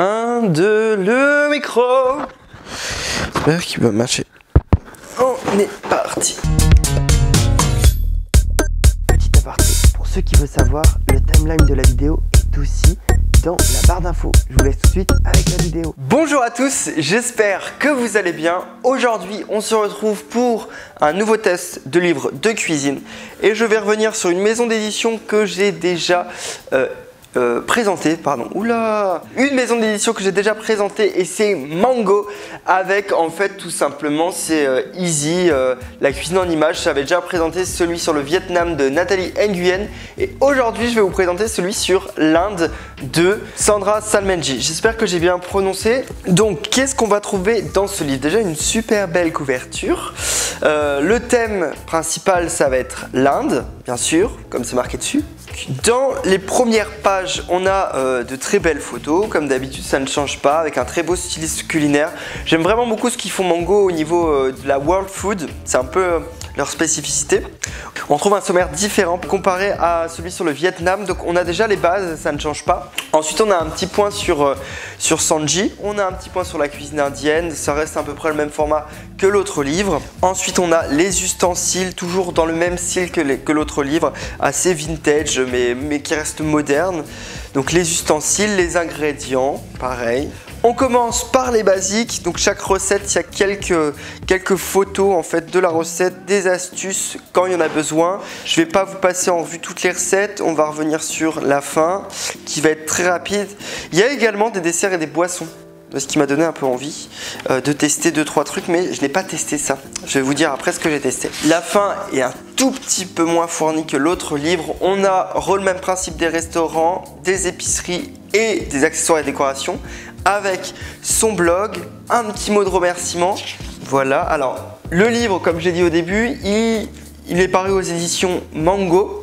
1, 2, le micro. J'espère qu'il va marcher. On est parti. Petit aparté, pour ceux qui veulent savoir, le timeline de la vidéo est aussi dans la barre d'infos. Je vous laisse tout de suite avec la vidéo. Bonjour à tous, j'espère que vous allez bien. Aujourd'hui, on se retrouve pour un nouveau test de livre de cuisine. Et je vais revenir sur une maison d'édition que j'ai déjà une maison d'édition que j'ai déjà présentée, et c'est Mango, avec en fait tout simplement c'est Easy, la cuisine en images. J'avais déjà présenté celui sur le Vietnam de Nathalie Nguyen, et aujourd'hui je vais vous présenter celui sur l'Inde de Sandra Salmenji. J'espère que j'ai bien prononcé. Donc qu'est-ce qu'on va trouver dans ce livre? Déjà une super belle couverture. Le thème principal ça va être l'Inde, bien sûr, comme c'est marqué dessus. Dans les premières pages, on a de très belles photos, comme d'habitude ça ne change pas, avec un très beau styliste culinaire. J'aime vraiment beaucoup ce qu'ils font Mango au niveau de la world food, c'est un peu leur spécificité. On trouve un sommaire différent comparé à celui sur le Vietnam, donc on a déjà les bases, ça ne change pas. Ensuite on a un petit point sur Sanji, on a un petit point sur la cuisine indienne, ça reste à peu près le même format que l'autre livre. Ensuite on a les ustensiles, toujours dans le même style que l'autre livre, assez vintage mais qui reste moderne. Donc les ustensiles, les ingrédients, pareil. On commence par les basiques, donc chaque recette, il y a quelques photos en fait de la recette, des astuces quand il y en a besoin. Je ne vais pas vous passer en revue toutes les recettes, on va revenir sur la fin qui va être très rapide. Il y a également des desserts et des boissons, ce qui m'a donné un peu envie de tester 2-3 trucs, mais je n'ai pas testé ça. Je vais vous dire après ce que j'ai testé. La fin est un tout petit peu moins fournie que l'autre livre. On a le même principe des restaurants, des épiceries et des accessoires et décorations, avec son blog, un petit mot de remerciement. Voilà, alors le livre, comme j'ai dit au début, il est paru aux éditions Mango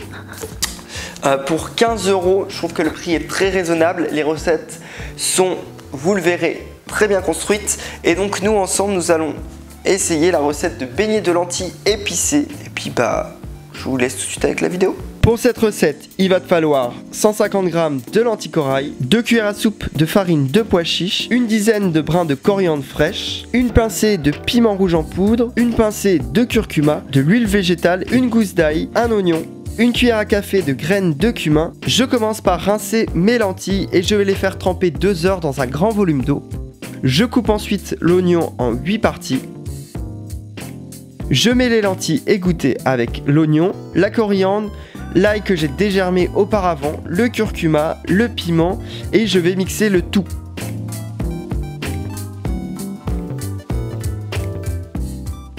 pour 15 €. Je trouve que le prix est très raisonnable. Les recettes sont, vous le verrez, très bien construites. Et donc nous ensemble, nous allons essayer la recette de beignets de lentilles épicées. Et puis je vous laisse tout de suite avec la vidéo. Pour cette recette, il va te falloir 150 g de lentilles corail, 2 cuillères à soupe de farine de pois chiches, une dizaine de brins de coriandre fraîche, une pincée de piment rouge en poudre, une pincée de curcuma, de l'huile végétale, une gousse d'ail, un oignon, une cuillère à café de graines de cumin. Je commence par rincer mes lentilles et je vais les faire tremper 2 heures dans un grand volume d'eau. Je coupe ensuite l'oignon en 8 parties. Je mets les lentilles égouttées avec l'oignon, la coriandre, l'ail que j'ai dégermé auparavant, le curcuma, le piment, et je vais mixer le tout.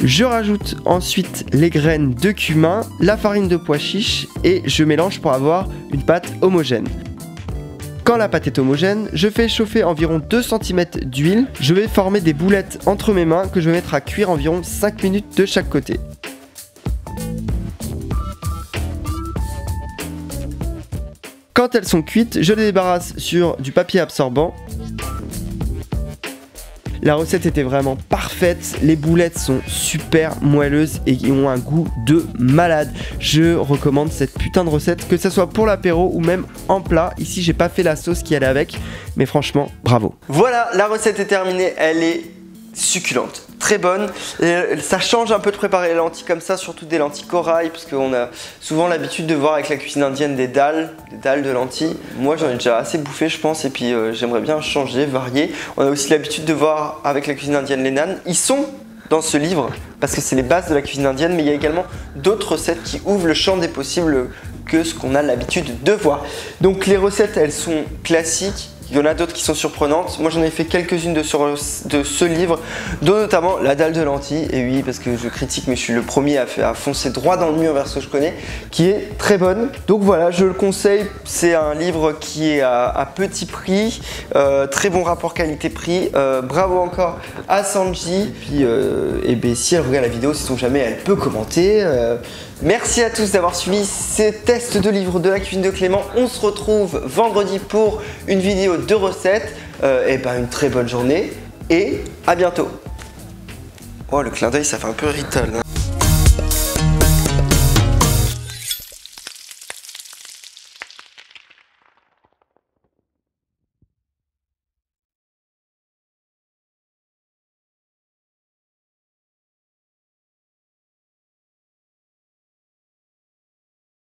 Je rajoute ensuite les graines de cumin, la farine de pois chiche et je mélange pour avoir une pâte homogène. Quand la pâte est homogène, je fais chauffer environ 2 cm d'huile. Je vais former des boulettes entre mes mains que je vais mettre à cuire environ 5 minutes de chaque côté. Quand elles sont cuites, je les débarrasse sur du papier absorbant. La recette était vraiment parfaite, les boulettes sont super moelleuses et ont un goût de malade. Je recommande cette putain de recette, que ce soit pour l'apéro ou même en plat. Ici j'ai pas fait la sauce qui allait avec, mais franchement bravo. Voilà, la recette est terminée, elle est succulente, très bonne. Et ça change un peu de préparer les lentilles comme ça, surtout des lentilles corail, parce qu'on a souvent l'habitude de voir avec la cuisine indienne des dalles de lentilles. Moi j'en ai déjà assez bouffé je pense, et puis j'aimerais bien changer, varier. On a aussi l'habitude de voir avec la cuisine indienne les naans. Ils sont dans ce livre parce que c'est les bases de la cuisine indienne, mais il y a également d'autres recettes qui ouvrent le champ des possibles que ce qu'on a l'habitude de voir. Donc les recettes elles sont classiques. Il y en a d'autres qui sont surprenantes. Moi j'en ai fait quelques-unes de ce livre, dont notamment la dalle de lentilles. Et oui, parce que je critique, mais je suis le premier à foncer droit dans le mur vers ce que je connais, qui est très bonne. Donc voilà, je le conseille. C'est un livre qui est à petit prix, très bon rapport qualité-prix. Bravo encore à Sanji. Puis si elle regarde la vidéo, si jamais elle peut commenter. Merci à tous d'avoir suivi ces tests de livres de la cuisine de Clément. On se retrouve vendredi pour une vidéo de recettes. Une très bonne journée et à bientôt. Oh, le clin d'œil ça fait un peu rital.